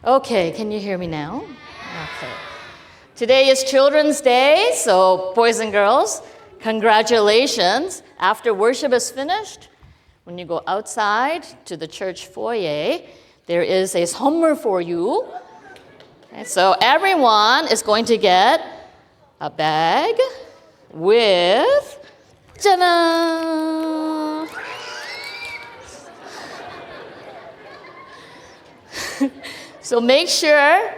Okay, can you hear me now? Okay. Today is Children's Day, so boys and girls, congratulations. After worship is finished, when you go outside to the church foyer, there is a 선물 for you. Okay, so everyone is going to get a bag with, ta-da! So make sure,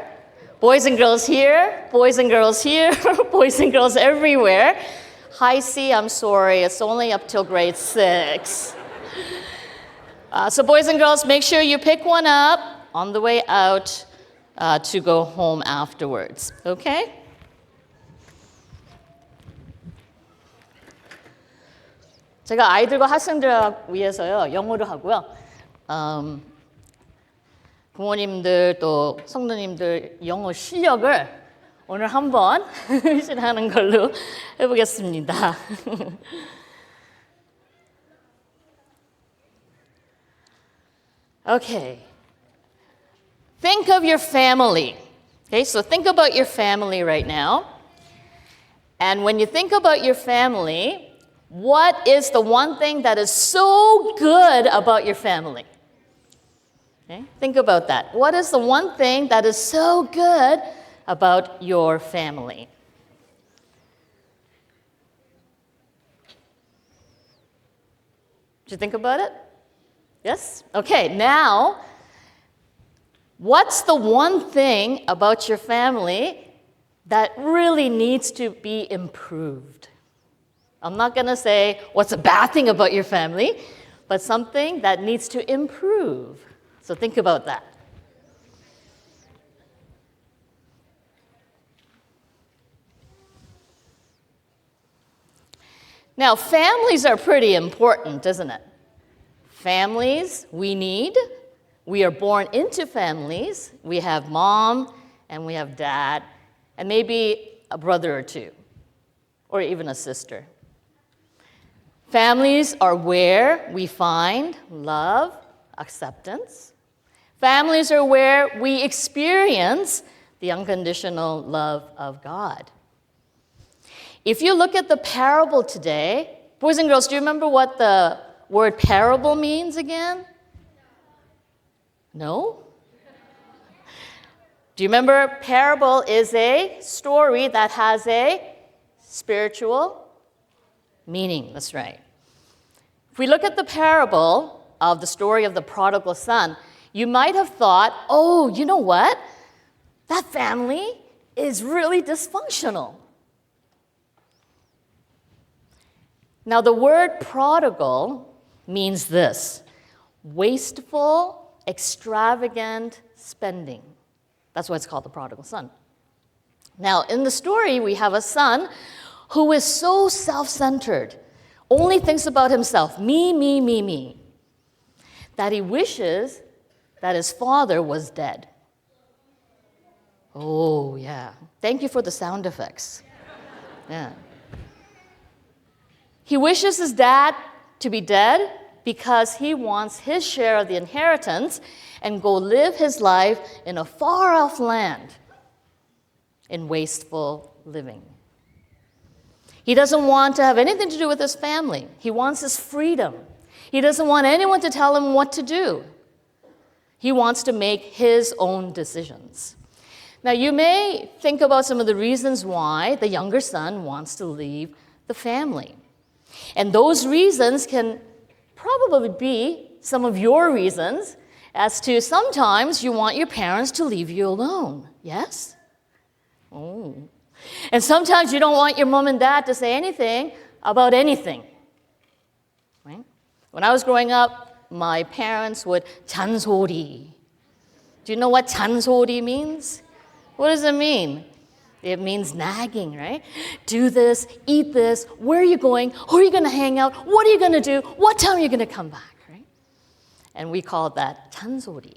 boys and girls here, boys and girls here, boys and girls everywhere. High C, I'm sorry, it's only up till grade 6. So boys and girls, make sure you pick one up on the way out to go home afterwards, okay? 제가 아이들과 학생들을 위해서요, 영어를 하고요. 부모님들 또 성도님들 영어 실력을 오늘 한번 실하는 걸로 해보겠습니다. Okay. Think of your family. Okay, so think about your family right now. And when you think about your family, what is the one thing that is so good about your family? Okay? Think about that. What is the one thing that is so good about your family? Did you think about it? Yes? Okay, now, what's the one thing about your family that really needs to be improved? I'm not going to say what's a bad thing about your family, but something that needs to improve. So think about that. Now, families are pretty important, isn't it? Families we need. We are born into families. We have mom and we have dad, and maybe a brother or two, or even a sister. Families are where we find love, acceptance. Families are where we experience the unconditional love of God. If you look at the parable today, boys and girls, do you remember what the word parable means again? No? Do you remember parable is a story that has a spiritual meaning? That's right. If we look at the parable of the story of the prodigal son, you might have thought, oh, you know what? That family is really dysfunctional. Now, the word prodigal means this: wasteful, extravagant spending. That's why it's called the prodigal son. Now, in the story, we have a son who is so self-centered, only thinks about himself, me, that he wishes that his father was dead. Oh, yeah. Thank you for the sound effects. Yeah. He wishes his dad to be dead because he wants his share of the inheritance and go live his life in a far-off land in wasteful living. He doesn't want to have anything to do with his family. He wants his freedom. He doesn't want anyone to tell him what to do. He wants to make his own decisions. Now, you may think about some of the reasons why the younger son wants to leave the family. And those reasons can probably be some of your reasons as to sometimes you want your parents to leave you alone. Yes? Oh. And sometimes you don't want your mom and dad to say anything about anything. Right? When I was growing up, my parents would 잔소리. Do you know what 잔소리 means? What does it mean? It means nagging, right? Do this, eat this, where are you going? Who are you going to hang out? What are you going to do? What time are you going to come back, right? And we called that 잔소리.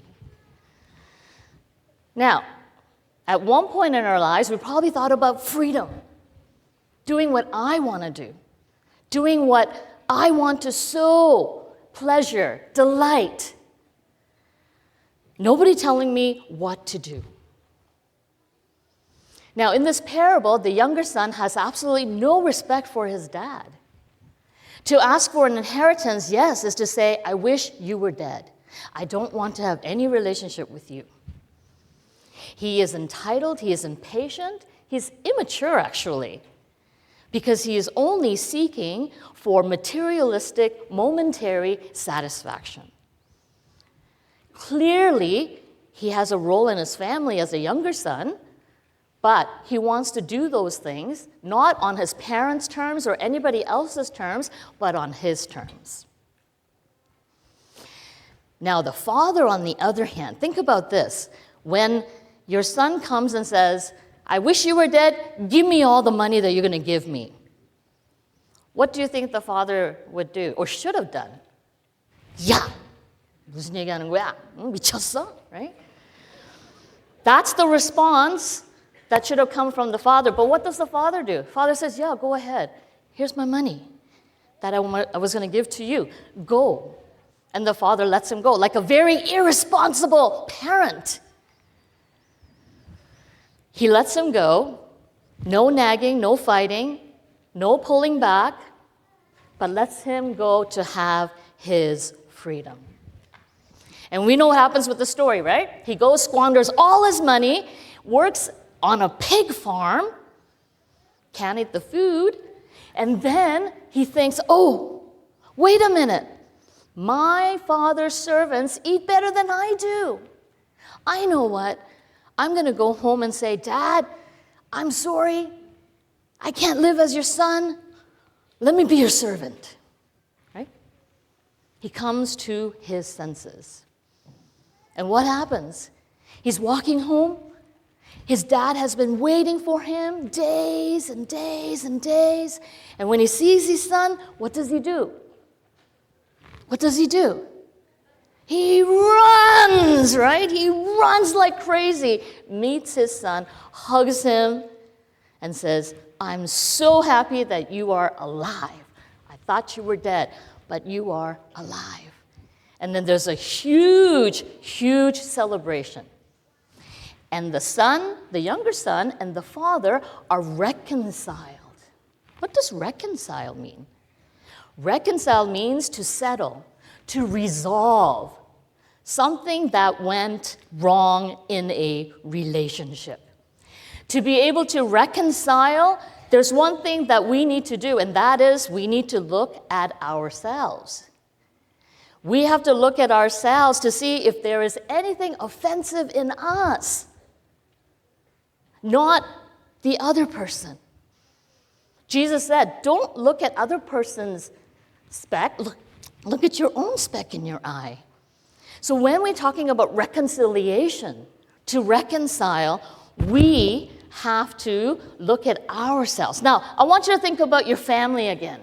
Now, at one point in our lives, we probably thought about freedom, doing what I want to do, doing what I want to sow pleasure, delight. Nobody telling me what to do. Now, in this parable, the younger son has absolutely no respect for his dad. To ask for an inheritance, yes, is to say, I wish you were dead. I don't want to have any relationship with you. He is entitled, he is impatient, he's immature actually, because he is only seeking for materialistic, momentary satisfaction. Clearly, he has a role in his family as a younger son, but he wants to do those things not on his parents' terms or anybody else's terms, but on his terms. Now, the father, on the other hand, think about this. When your son comes and says, I wish you were dead, give me all the money that you're going to give me. What do you think the father would do, or should have done? 야, 무슨 얘기하는 거야? 미쳤어? Right? That's the response that should have come from the father. But what does the father do? Father says, yeah, go ahead. Here's my money that I was going to give to you. Go. And the father lets him go, like a very irresponsible parent. He lets him go. No nagging, no fighting, no pulling back, but lets him go to have his freedom. And we know what happens with the story, right? He goes, squanders all his money, works on a pig farm, can't eat the food, and then he thinks, oh, wait a minute. My father's servants eat better than I do. I know what. I'm going to go home and say, Dad, I'm sorry. I can't live as your son. Let me be your servant. Right? He comes to his senses. And what happens? He's walking home. His dad has been waiting for him days and days and days. And when he sees his son, what does he do? What does he do? He runs, right? He runs like crazy, meets his son, hugs him, and says, I'm so happy that you are alive. I thought you were dead, but you are alive. And then there's a huge, huge celebration. And the son, the younger son, and the father are reconciled. What does reconcile mean? Reconcile means to settle, to resolve something that went wrong in a relationship. To be able to reconcile, there's one thing that we need to do, and that is we need to look at ourselves. We have to look at ourselves to see if there is anything offensive in us, not the other person. Jesus said, don't look at other person's speck, look at your own speck in your eye. So when we're talking about reconciliation, to reconcile, we have to look at ourselves. Now, I want you to think about your family again.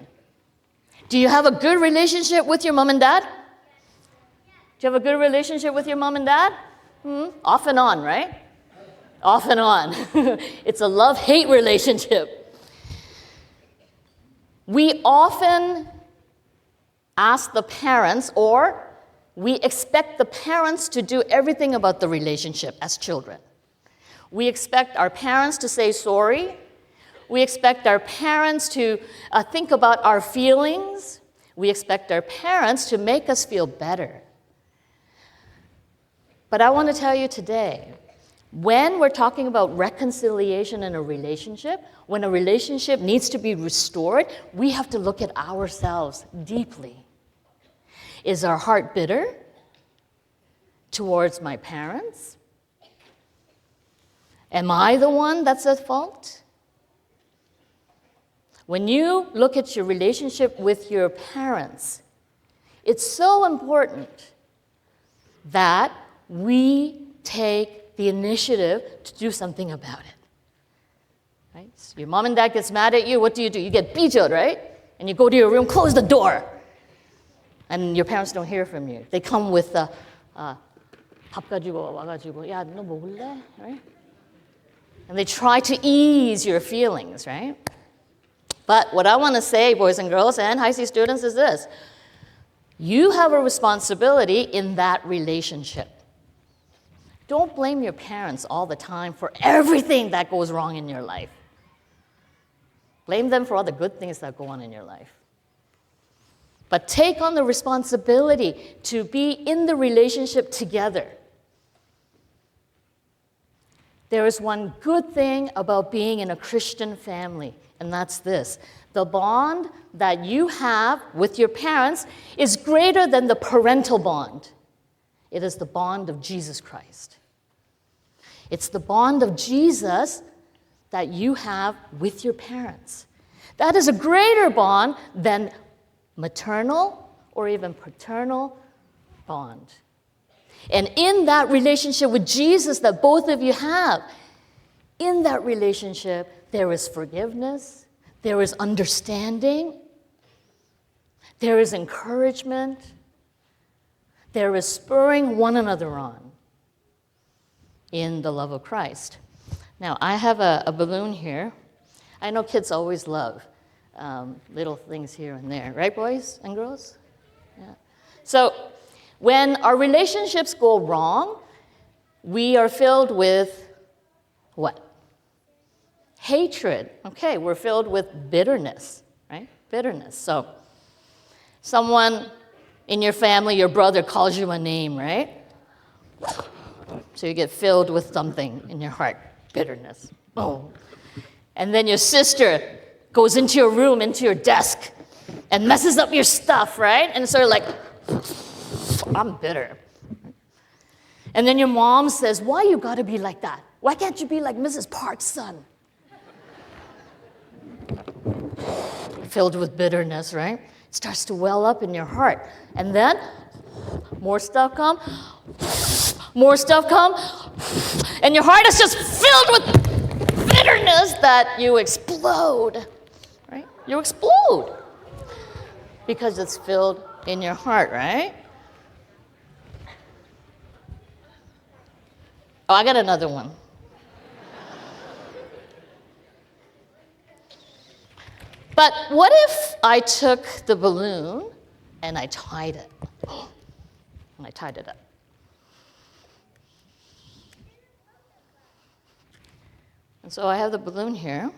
Do you have a good relationship with your mom and dad? Do you have a good relationship with your mom and dad? Off and on, right? Off and on. It's a love-hate relationship. We often ask the parents, or we expect the parents to do everything about the relationship as children. We expect our parents to say sorry. We expect our parents to think about our feelings. We expect our parents to make us feel better. But I want to tell you today, when we're talking about reconciliation in a relationship, when a relationship needs to be restored, we have to look at ourselves deeply. Is our heart bitter towards my parents? Am I the one that's at fault? When you look at your relationship with your parents, it's so important that we take the initiative to do something about it. Right? So your mom and dad gets mad at you, what do? You get 삐져, right? And you go to your room, close the door. And your parents don't hear from you. They come with 밥 가지고 와가지고 야, 너 먹을래? Right? And they try to ease your feelings, right? But what I want to say, boys and girls, and high C students, is this. You have a responsibility in that relationship. Don't blame your parents all the time for everything that goes wrong in your life. Blame them for all the good things that go on in your life. But take on the responsibility to be in the relationship together. There is one good thing about being in a Christian family, and that's this. The bond that you have with your parents is greater than the parental bond. It is the bond of Jesus Christ. It's the bond of Jesus that you have with your parents. That is a greater bond than maternal or even paternal bond. And in that relationship with Jesus that both of you have, in that relationship, there is forgiveness, there is understanding, there is encouragement, there is spurring one another on in the love of Christ. Now, I have a balloon here. I know kids always love little things here and there, right, boys and girls? Yeah. So, when our relationships go wrong, we are filled with what? Hatred. Okay, we're filled with bitterness, right? Bitterness. So, someone in your family, your brother calls you a name, right? So you get filled with something in your heart, bitterness. Oh. And then your sister goes into your room, into your desk, and messes up your stuff, right? And so you're like, I'm bitter. And then your mom says, why you gotta be like that? Why can't you be like Mrs. Park's son? Filled with bitterness, right? It starts to well up in your heart. And then more stuff comes, and your heart is just filled with bitterness that you explode, right? You explode because it's filled in your heart, right? Oh, I got another one. But what if I took the balloon and I tied it? And I tied it up. And so I have the balloon here.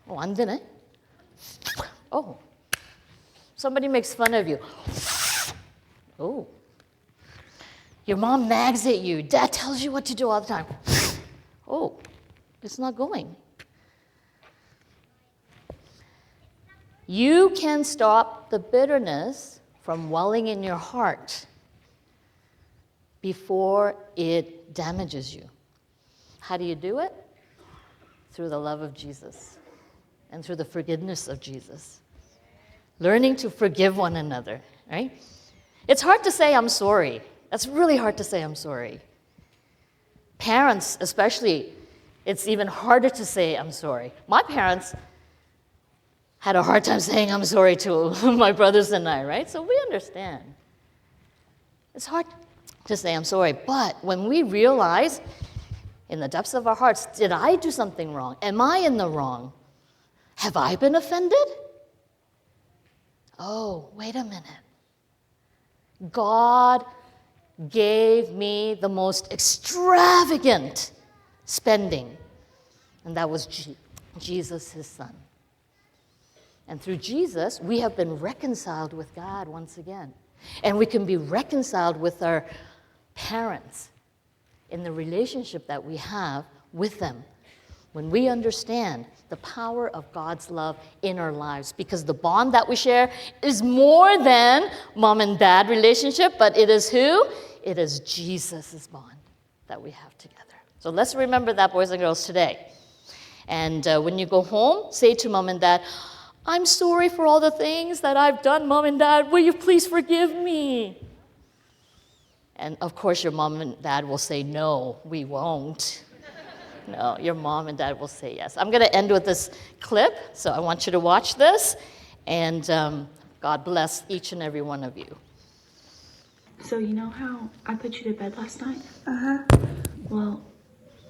Oh, 안 되네. Oh, somebody makes fun of you. Oh. Your mom nags at you. Dad tells you what to do all the time. Oh, it's not going. You can stop the bitterness from welling in your heart before it damages you. How do you do it? Through the love of Jesus and through the forgiveness of Jesus. Learning to forgive one another, right? It's hard to say I'm sorry. That's really hard to say I'm sorry. Parents, especially, it's even harder to say I'm sorry. My parents had a hard time saying I'm sorry to my brothers and I, right? So we understand. It's hard to say I'm sorry, but when we realize in the depths of our hearts, did I do something wrong? Am I in the wrong? Have I been offended? Oh, wait a minute. God gave me the most extravagant spending, and that was Jesus, his son. And through Jesus, we have been reconciled with God once again. And we can be reconciled with our parents in the relationship that we have with them when we understand the power of God's love in our lives. Because the bond that we share is more than mom and dad relationship, but it is who? It is Jesus' bond that we have together. So let's remember that, boys and girls, today. And when you go home, say to mom and dad, I'm sorry for all the things that I've done, mom and dad. Will you please forgive me? And of course, your mom and dad will say, no, we won't. No, your mom and dad will say yes. I'm going to end with this clip, so I want you to watch this. And God bless each and every one of you. So you know how I put you to bed last night? Uh-huh. Well,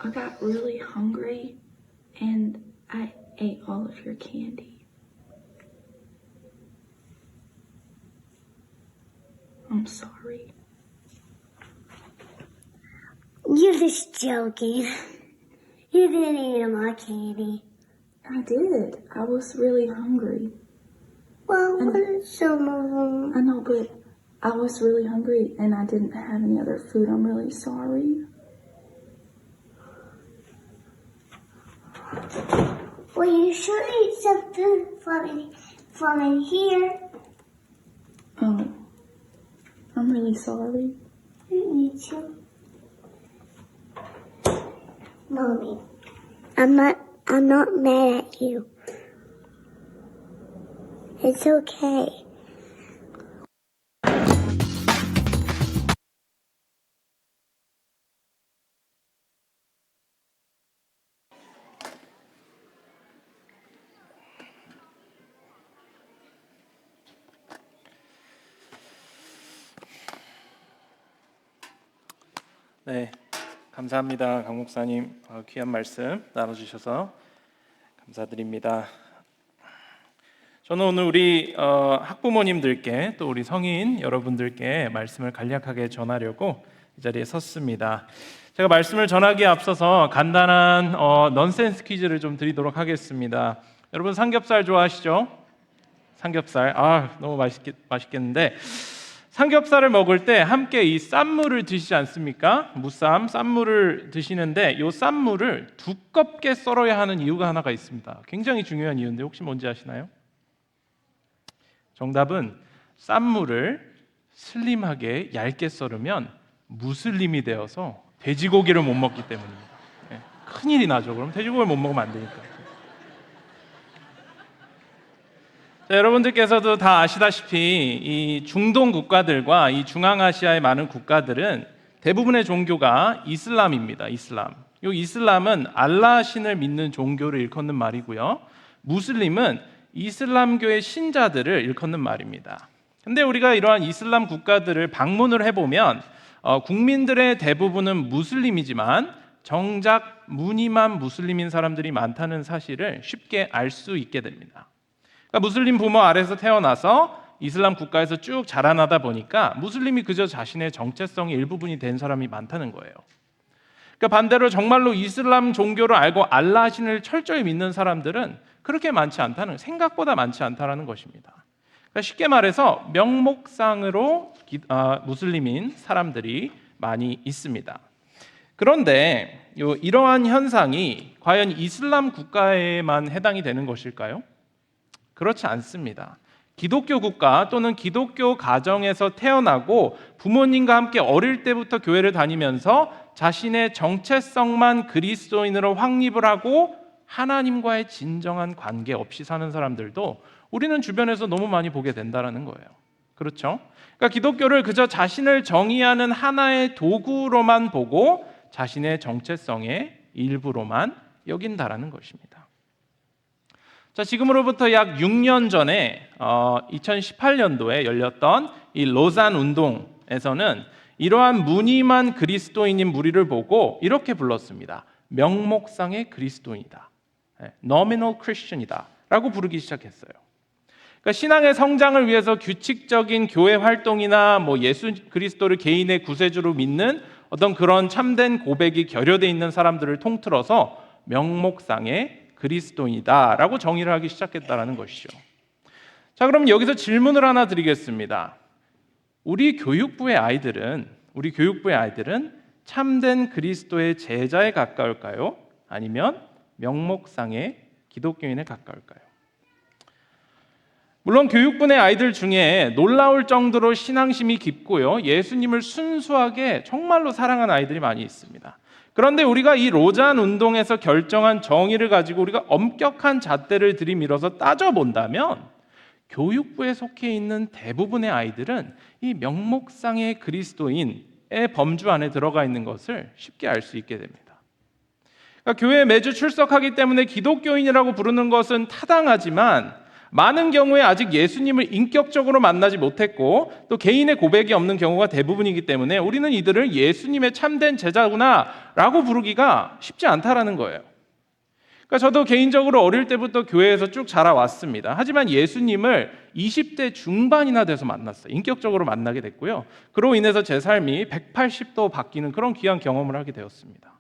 I got really hungry, and I ate all of your candy. I'm sorry. You're just joking. You didn't eat my candy. I did. I was really hungry. Well, what are some of them? I know, but I was really hungry and I didn't have any other food. I'm really sorry. Well, you should eat some food from in here. Oh, I'm really sorry. You need to. Mommy, I'm not mad at you. It's okay. 네, 감사합니다. 강 목사님 귀한 말씀 나눠주셔서 감사드립니다. 저는 오늘 우리 학부모님들께 또 우리 성인 여러분들께 말씀을 간략하게 전하려고 이 자리에 섰습니다. 제가 말씀을 전하기에 앞서서 간단한 넌센스 퀴즈를 좀 드리도록 하겠습니다. 여러분 삼겹살 좋아하시죠? 삼겹살 너무 맛있겠는데 삼겹살을 먹을 때 함께 이 쌈무를 드시지 않습니까? 무쌈, 쌈무를 드시는데 이 쌈무를 두껍게 썰어야 하는 이유가 하나가 있습니다. 굉장히 중요한 이유인데 혹시 뭔지 아시나요? 정답은 쌈무를 슬림하게 얇게 썰으면 무슬림이 되어서 돼지고기를 못 먹기 때문입니다. 네, 큰일이 나죠. 그럼 돼지고기를 못 먹으면 안 되니까. 자, 여러분들께서도 다 아시다시피 이 중동 국가들과 이 중앙아시아의 많은 국가들은 대부분의 종교가 이슬람입니다. 이슬람. 이 이슬람은 알라 신을 믿는 종교를 일컫는 말이고요. 무슬림은 이슬람교의 신자들을 일컫는 말입니다. 근데 우리가 이러한 이슬람 국가들을 방문을 해보면 국민들의 대부분은 무슬림이지만 정작 무늬만 무슬림인 사람들이 많다는 사실을 쉽게 알 수 있게 됩니다. 그러니까 무슬림 부모 아래서 태어나서 이슬람 국가에서 쭉 자라나다 보니까 무슬림이 그저 자신의 정체성의 일부분이 된 사람이 많다는 거예요. 그러니까 반대로 정말로 이슬람 종교를 알고 알라 신을 철저히 믿는 사람들은 그렇게 많지 않다는, 생각보다 많지 않다는 것입니다. 그러니까 쉽게 말해서 명목상으로 무슬림인 사람들이 많이 있습니다. 그런데 이러한 현상이 과연 이슬람 국가에만 해당이 되는 것일까요? 그렇지 않습니다. 기독교 국가 또는 기독교 가정에서 태어나고 부모님과 함께 어릴 때부터 교회를 다니면서 자신의 정체성만 그리스도인으로 확립을 하고 하나님과의 진정한 관계 없이 사는 사람들도 우리는 주변에서 너무 많이 보게 된다는 거예요. 그렇죠? 그러니까 기독교를 그저 자신을 정의하는 하나의 도구로만 보고 자신의 정체성의 일부로만 여긴다라는 것입니다. 자, 지금으로부터 약 6년 전에 2018년도에 열렸던 이 로잔 운동에서는 이러한 무늬만 그리스도인인 무리를 보고 이렇게 불렀습니다. 명목상의 그리스도인이다. Nominal Christian이다 라고 부르기 시작했어요. 그러니까 신앙의 성장을 위해서 규칙적인 교회 활동이나 예수 그리스도를 개인의 구세주로 믿는 어떤 그런 참된 고백이 결여되어 있는 사람들을 통틀어서 명목상의 그리스도인이다라고 정의를 하기 시작했다라는 것이죠. 자, 그럼 여기서 질문을 하나 드리겠습니다. 우리 교육부의 아이들은 참된 그리스도의 제자에 가까울까요? 아니면 명목상의 기독교인에 가까울까요? 물론 교육부의 아이들 중에 놀라울 정도로 신앙심이 깊고요, 예수님을 순수하게 정말로 사랑하는 아이들이 많이 있습니다. 그런데 우리가 이 로잔 운동에서 결정한 정의를 가지고 우리가 엄격한 잣대를 들이밀어서 따져본다면 교육부에 속해 있는 대부분의 아이들은 이 명목상의 그리스도인의 범주 안에 들어가 있는 것을 쉽게 알 수 있게 됩니다. 그러니까 교회에 매주 출석하기 때문에 기독교인이라고 부르는 것은 타당하지만 많은 경우에 아직 예수님을 인격적으로 만나지 못했고 또 개인의 고백이 없는 경우가 대부분이기 때문에 우리는 이들을 예수님의 참된 제자구나 라고 부르기가 쉽지 않다라는 거예요. 그러니까 저도 개인적으로 어릴 때부터 교회에서 쭉 자라왔습니다. 하지만 예수님을 20대 중반이나 돼서 만났어요. 인격적으로 만나게 됐고요. 그로 인해서 제 삶이 180도 바뀌는 그런 귀한 경험을 하게 되었습니다.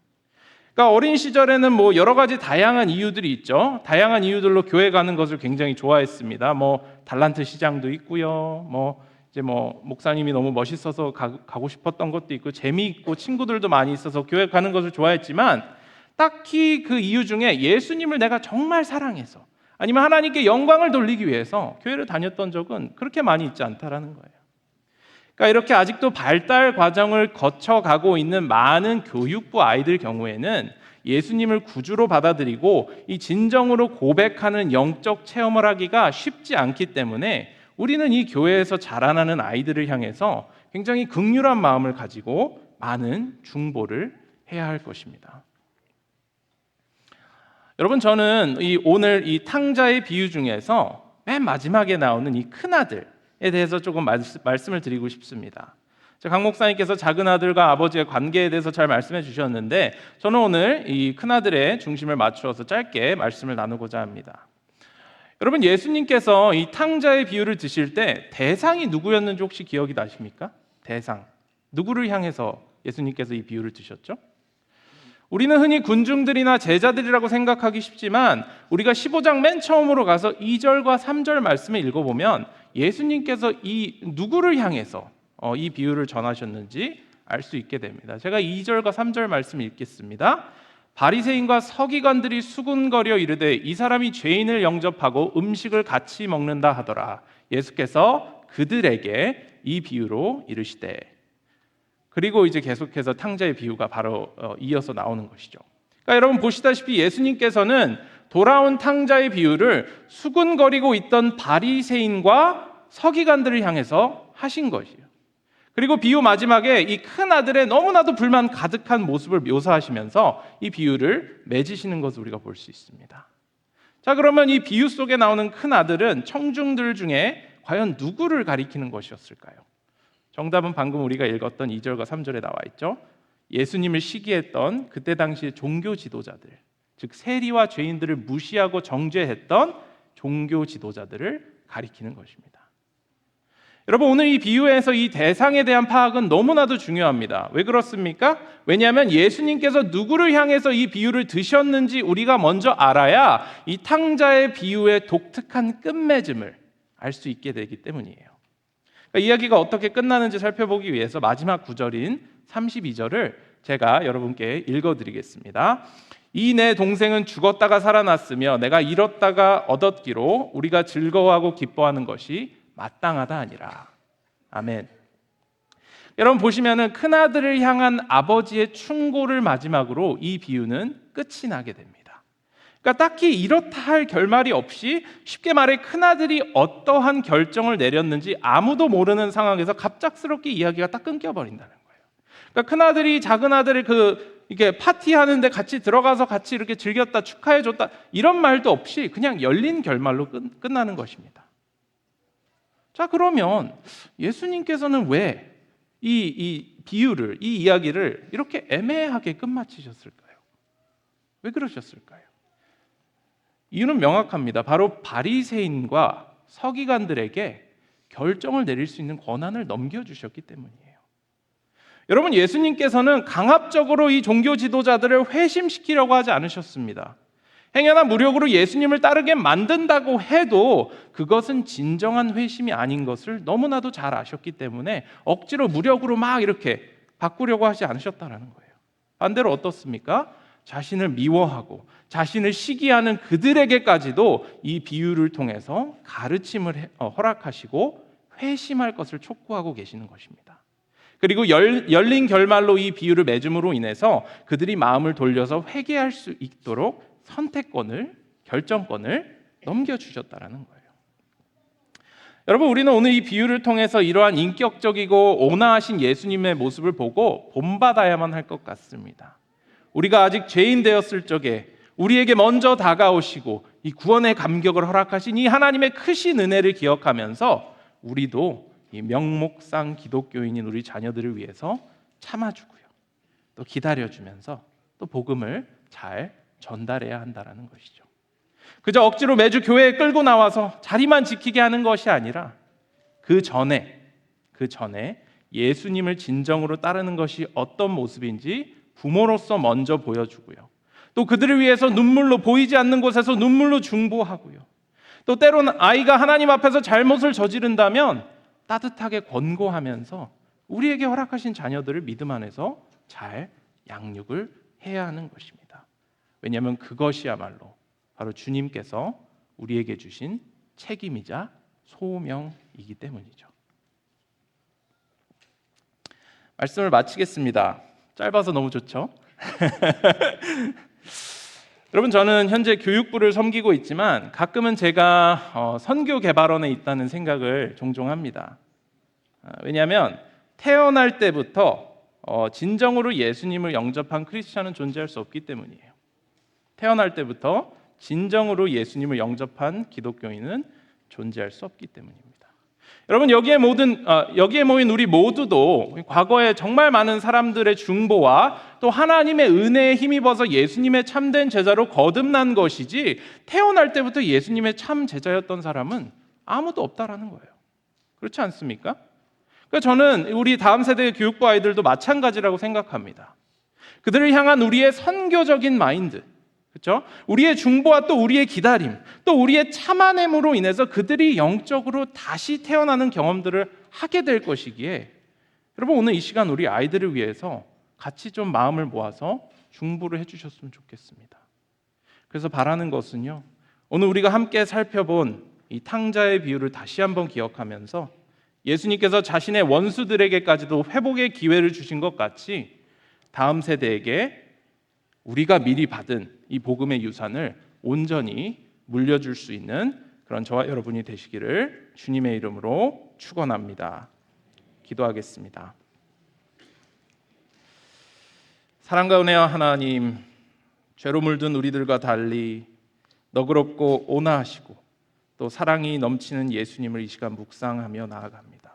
그러니까 어린 시절에는 뭐 여러 가지 다양한 이유들이 있죠. 다양한 이유들로 교회 가는 것을 굉장히 좋아했습니다. 뭐 달란트 시장도 있고요. 이제 목사님이 너무 멋있어서 가고 싶었던 것도 있고, 재미있고 친구들도 많이 있어서 교회 가는 것을 좋아했지만, 딱히 그 이유 중에 예수님을 내가 정말 사랑해서 아니면 하나님께 영광을 돌리기 위해서 교회를 다녔던 적은 그렇게 많이 있지 않다라는 거예요. 그러니까 이렇게 아직도 발달 과정을 거쳐가고 있는 많은 교육부 아이들 경우에는 예수님을 구주로 받아들이고 이 진정으로 고백하는 영적 체험을 하기가 쉽지 않기 때문에 우리는 이 교회에서 자라나는 아이들을 향해서 굉장히 긍휼한 마음을 가지고 많은 중보를 해야 할 것입니다. 여러분, 저는 오늘 이 탕자의 비유 중에서 맨 마지막에 나오는 이 큰아들에 대해서 조금 말씀을 드리고 싶습니다. 강 목사님께서 작은 아들과 아버지의 관계에 대해서 잘 말씀해 주셨는데, 저는 오늘 이 큰아들의 중심을 맞추어서 짧게 말씀을 나누고자 합니다. 여러분, 예수님께서 이 탕자의 비유를 드실 때 대상이 누구였는지 혹시 기억이 나십니까? 대상. 누구를 향해서 예수님께서 이 비유를 드셨죠? 우리는 흔히 군중들이나 제자들이라고 생각하기 쉽지만 우리가 15장 맨 처음으로 가서 2절과 3절 말씀을 읽어보면 예수님께서 이 누구를 향해서 이 비유를 전하셨는지 알 수 있게 됩니다. 제가 2절과 3절 말씀 읽겠습니다. 바리새인과 서기관들이 수군거려 이르되 이 사람이 죄인을 영접하고 음식을 같이 먹는다 하더라. 예수께서 그들에게 이 비유로 이르시되, 그리고 이제 계속해서 탕자의 비유가 바로 이어서 나오는 것이죠. 그러니까 여러분 보시다시피 예수님께서는 돌아온 탕자의 비유를 수군거리고 있던 바리새인과 서기관들을 향해서 하신 것이에요. 그리고 비유 마지막에 이 큰 아들의 너무나도 불만 가득한 모습을 묘사하시면서 이 비유를 맺으시는 것을 우리가 볼 수 있습니다. 자, 그러면 이 비유 속에 나오는 큰 아들은 청중들 중에 과연 누구를 가리키는 것이었을까요? 정답은 방금 우리가 읽었던 2절과 3절에 나와 있죠. 예수님을 시기했던 그때 당시의 종교 지도자들, 즉 세리와 죄인들을 무시하고 정죄했던 종교 지도자들을 가리키는 것입니다. 여러분, 오늘 이 비유에서 이 대상에 대한 파악은 너무나도 중요합니다. 왜 그렇습니까? 왜냐하면 예수님께서 누구를 향해서 이 비유를 드셨는지 우리가 먼저 알아야 이 탕자의 비유의 독특한 끝맺음을 알 수 있게 되기 때문이에요. 그러니까 이야기가 어떻게 끝나는지 살펴보기 위해서 마지막 구절인 32절을 제가 여러분께 읽어드리겠습니다. 이 내 동생은 죽었다가 살아났으며 내가 잃었다가 얻었기로 우리가 즐거워하고 기뻐하는 것이 마땅하다 하니라. 아멘. 여러분 보시면은 큰아들을 향한 아버지의 충고를 마지막으로 이 비유는 끝이 나게 됩니다. 그러니까 딱히 이렇다 할 결말이 없이, 쉽게 말해 큰아들이 어떠한 결정을 내렸는지 아무도 모르는 상황에서 갑작스럽게 이야기가 딱 끊겨버린다는 거예요. 그러니까 큰아들이 작은아들을 이게 파티하는데 같이 들어가서 같이 이렇게 즐겼다, 축하해줬다, 이런 말도 없이 그냥 열린 결말로 끝나는 것입니다. 자, 그러면 예수님께서는 왜 이 비유를, 이 이야기를 이렇게 애매하게 끝마치셨을까요? 왜 그러셨을까요? 이유는 명확합니다. 바로 바리새인과 서기관들에게 결정을 내릴 수 있는 권한을 넘겨주셨기 때문이에요. 여러분, 예수님께서는 강압적으로 이 종교 지도자들을 회심시키려고 하지 않으셨습니다. 행여나 무력으로 예수님을 따르게 만든다고 해도 그것은 진정한 회심이 아닌 것을 너무나도 잘 아셨기 때문에 억지로 무력으로 막 이렇게 바꾸려고 하지 않으셨다는 거예요. 반대로 어떻습니까? 자신을 미워하고 자신을 시기하는 그들에게까지도 이 비유를 통해서 가르침을 허락하시고 회심할 것을 촉구하고 계시는 것입니다. 그리고 열린 결말로 이 비유를 맺음으로 인해서 그들이 마음을 돌려서 회개할 수 있도록 선택권을, 결정권을 넘겨주셨다는 거예요. 여러분, 우리는 오늘 이 비유를 통해서 이러한 인격적이고 온화하신 예수님의 모습을 보고 본받아야만 할 것 같습니다. 우리가 아직 죄인 되었을 적에 우리에게 먼저 다가오시고 이 구원의 감격을 허락하신 이 하나님의 크신 은혜를 기억하면서 우리도 이 명목상 기독교인인 우리 자녀들을 위해서 참아주고요, 또 기다려주면서 또 복음을 잘 전달해야 한다라는 것이죠. 그저 억지로 매주 교회에 끌고 나와서 자리만 지키게 하는 것이 아니라 그 전에 예수님을 진정으로 따르는 것이 어떤 모습인지 부모로서 먼저 보여주고요. 또 그들을 위해서 눈물로, 보이지 않는 곳에서 눈물로 중보하고요. 또 때로는 아이가 하나님 앞에서 잘못을 저지른다면 따뜻하게 권고하면서 우리에게 허락하신 자녀들을 믿음 안에서 잘 양육을 해야 하는 것입니다. 왜냐하면 그것이야말로 바로 주님께서 우리에게 주신 책임이자 소명이기 때문이죠. 말씀을 마치겠습니다. 짧아서 너무 좋죠? 여러분, 저는 현재 교육부를 섬기고 있지만 가끔은 제가 선교개발원에 있다는 생각을 종종 합니다. 왜냐하면 태어날 때부터 진정으로 예수님을 영접한 크리스천은 존재할 수 없기 때문이에요. 태어날 때부터 진정으로 예수님을 영접한 기독교인은 존재할 수 없기 때문입니다. 여러분, 여기에 모인 우리 모두도 과거에 정말 많은 사람들의 중보와 또 하나님의 은혜에 힘입어서 예수님의 참된 제자로 거듭난 것이지 태어날 때부터 예수님의 참 제자였던 사람은 아무도 없다라는 거예요. 그렇지 않습니까? 그러니까 저는 우리 다음 세대의 교육부 아이들도 마찬가지라고 생각합니다. 그들을 향한 우리의 선교적인 마인드, 그렇죠? 우리의 중보와 또 우리의 기다림, 또 우리의 참아냄으로 인해서 그들이 영적으로 다시 태어나는 경험들을 하게 될 것이기에 여러분, 오늘 이 시간 우리 아이들을 위해서 같이 좀 마음을 모아서 중보를 해주셨으면 좋겠습니다. 그래서 바라는 것은요, 오늘 우리가 함께 살펴본 이 탕자의 비유를 다시 한번 기억하면서 예수님께서 자신의 원수들에게까지도 회복의 기회를 주신 것 같이 다음 세대에게 우리가 미리 받은 이 복음의 유산을 온전히 물려줄 수 있는 그런 저와 여러분이 되시기를 주님의 이름으로 축원합니다. 기도하겠습니다. 사랑과 은혜와 하나님, 죄로 물든 우리들과 달리 너그럽고 온화하시고 또 사랑이 넘치는 예수님을 이 시간 묵상하며 나아갑니다.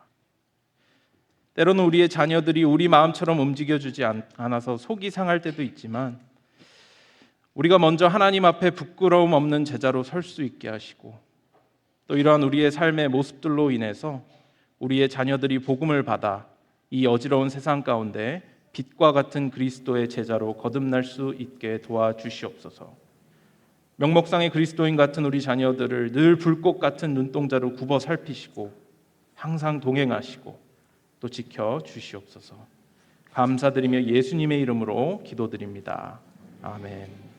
때로는 우리의 자녀들이 우리 마음처럼 움직여주지 않아서 속이 상할 때도 있지만 우리가 먼저 하나님 앞에 부끄러움 없는 제자로 설 수 있게 하시고 또 이러한 우리의 삶의 모습들로 인해서 우리의 자녀들이 복음을 받아 이 어지러운 세상 가운데 빛과 같은 그리스도의 제자로 거듭날 수 있게 도와주시옵소서. 명목상의 그리스도인 같은 우리 자녀들을 늘 불꽃 같은 눈동자로 굽어 살피시고 항상 동행하시고 또 지켜주시옵소서. 감사드리며 예수님의 이름으로 기도드립니다. 아멘.